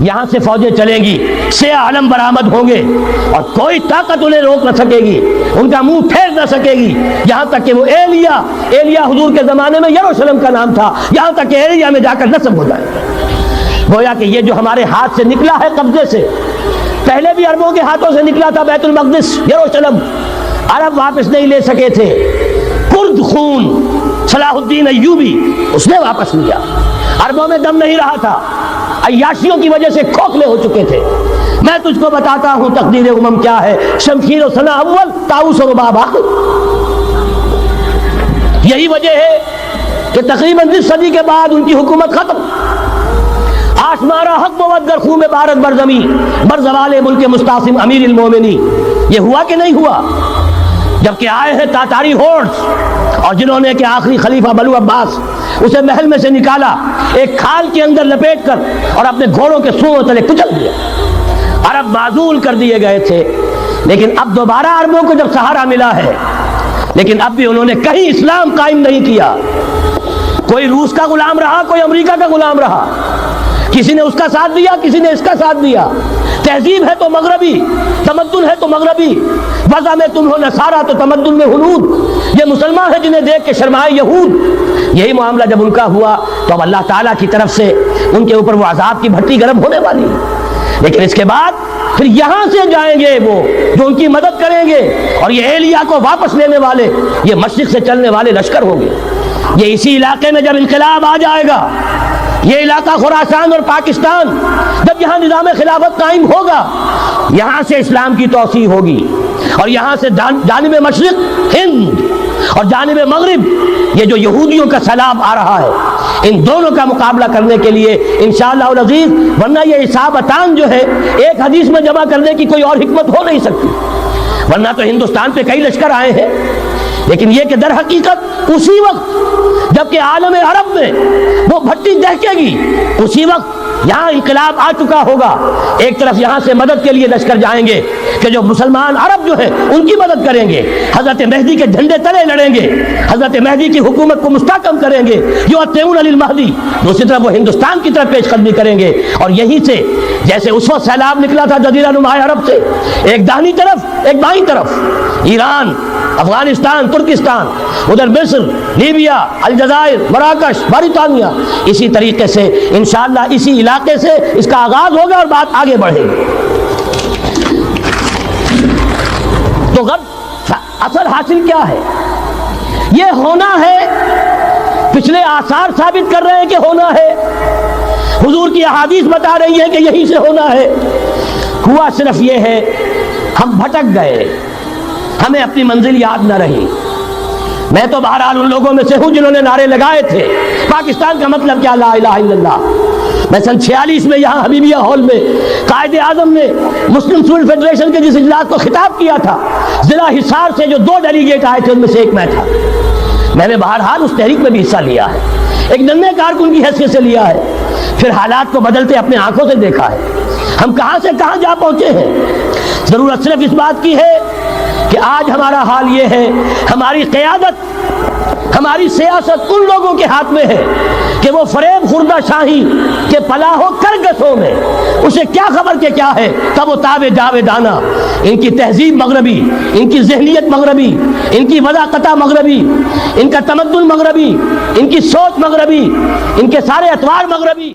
یہاں سے فوجیں چلیں گی، سیاہ علم برآمد ہوں گے اور کوئی طاقت انہیں روک نہ سکے گی، ان کا منہ پھیر نہ سکے گی، یہاں تک کہ وہ ایلیا حضور کے زمانے میں یروشلم کا نام تھا، یہاں تک کہ ایلیا میں جا کر نصب ہو جائے۔ گویا کہ یہ جو ہمارے ہاتھ سے نکلا ہے قبضے سے، پہلے بھی عربوں کے ہاتھوں سے نکلا تھا بیت المقدس، یروشلم، عرب واپس نہیں لے سکے تھے، کرد خون صلاح الدین ایوبی اس نے واپس لیا، عربوں میں دم نہیں رہا تھا، عیاشیوں کی وجہ سے کھوکھلے ہو چکے تھے۔ میں تجھ کو بتاتا ہوں تقدیر امم کیا ہے، شمشیر و ثنا اول، طاؤس و رباب آخر۔ یہی وجہ ہے کہ تقریباً 20 صدی کے بعد ان کی حکومت ختم۔ آشمارا حق بود در خون بارت برزمی بر زوال ملک مستعصم امیر المومنین۔ یہ ہوا کہ نہیں ہوا؟ جبکہ آئے ہیں تاتاری ہورڈز، اور جنہوں نے کہ آخری خلیفہ بنو عباس اسے محل میں سے نکالا، ایک کھال کے اندر لپیٹ کر اور اپنے گھوڑوں کے سوؤں تلے کچل دیا۔ عرب معزول کر دیے گئے تھے، لیکن اب دوبارہ عربوں کو جب سہارا ملا ہے، لیکن اب بھی انہوں نے کہیں اسلام قائم نہیں کیا۔ کوئی روس کا غلام رہا، کوئی امریکہ کا غلام رہا، کسی نے اس کا ساتھ دیا، کسی نے اس کا ساتھ دیا۔ تہذیب ہے تو مغربی، تمدن ہے تو مغربی، وضع میں تم ہو نصارہ تو تمدن میں ہنود۔ یہ مسلمان ہیں جنہیں دیکھ کے شرمائے یہود۔ یہی معاملہ جب ان کا ہوا تو اب اللہ تعالیٰ کی طرف سے ان کے اوپر وہ عذاب کی بھٹی گرم ہونے والی ہے۔ لیکن اس کے بعد پھر یہاں سے جائیں گے وہ جو ان کی مدد کریں گے، اور یہ ایلیا کو واپس لینے والے، یہ مشرق سے چلنے والے لشکر ہوں گے۔ یہ اسی علاقے میں جب انقلاب آ جائے گا، یہ علاقہ خراسان اور پاکستان، جب یہاں نظام خلافت قائم ہوگا، یہاں سے اسلام کی توسیع ہوگی، اور یہاں سے جانب مشرق ہند اور جانب مغرب یہ جو یہودیوں کا سیلاب آ رہا ہے، ان دونوں کا مقابلہ کرنے کے لیے انشاءاللہ العزیز، ورنہ یہ حسابتان جو ہے ایک حدیث میں جمع کرنے کی کوئی اور حکمت ہو نہیں سکتی، ورنہ تو ہندوستان پہ کئی لشکر آئے ہیں، لیکن یہ کہ در حقیقت اسی وقت جبکہ عالم عرب میں وہ بھٹی دہکے گی، اسی وقت یہاں انقلاب آ چکا ہوگا۔ ایک طرف یہاں سے مدد کے لیے لشکر جائیں گے کہ جو مسلمان عرب جو ہیں ان کی مدد کریں گے، حضرت مہدی کے جھنڈے تلے لڑیں گے، حضرت مہدی کی حکومت کو مستحکم کریں گے، یؤتون للمہدی۔ دوسری طرف وہ ہندوستان کی طرف پیش قدمی کریں گے، اور یہیں سے جیسے اس وقت سیلاب نکلا تھا جزیرہ نما عرب سے، ایک داہنی طرف ایک بائیں طرف، ایران، افغانستان، ترکستان، ادھر مصر، لیبیا، الجزائر، مراکش، برطانیہ، اسی طریقے سے انشاءاللہ اسی علاقے سے اس کا آغاز ہوگا اور بات آگے بڑھے گی۔ تو غرب اثر حاصل کیا ہے؟ یہ ہونا ہے، پچھلے آثار ثابت کر رہے ہیں کہ ہونا ہے، حضور کی احادیث بتا رہی ہے کہ یہیں سے ہونا ہے۔ ہوا صرف یہ ہے ہم بھٹک گئے، ہمیں اپنی منزل یاد نہ رہی۔ میں تو بہرحال ان لوگوں میں سے ہوں جنہوں نے نعرے لگائے تھے پاکستان کا مطلب کیا، لا الہ الا اللہ۔ میں سن 46 میں یہاں حبیبیہ ہال میں قائد اعظم نے مسلم سول فیڈریشن کے جس اجلاس کو خطاب کیا تھا، ضلع حصار سے جو 2 ڈیلیگیٹ آئے تھے ان میں سے ایک میں تھا۔ میں نے بہرحال اس تحریک میں بھی حصہ لیا ہے، ایک ننھے کارکن کی حیثیت سے لیا ہے، پھر حالات کو بدلتے اپنے آنکھوں سے دیکھا ہے، ہم کہاں سے کہاں جا پہنچے ہیں۔ ضرورت صرف اس بات کی ہے کہ آج ہمارا حال یہ ہے، ہماری قیادت، ہماری سیاست ان لوگوں کے ہاتھ میں ہے کہ وہ فریب خوردہ شاہی کے پلاہوں کرگسوں میں اسے کیا خبر کہ کیا ہے، تب وہ تابع جاویدانہ۔ ان کی تہذیب مغربی، ان کی ذہنیت مغربی، ان کی وضاقتہ مغربی، ان کا تمدن مغربی، ان کی سوچ مغربی، ان کے سارے اطوار مغربی۔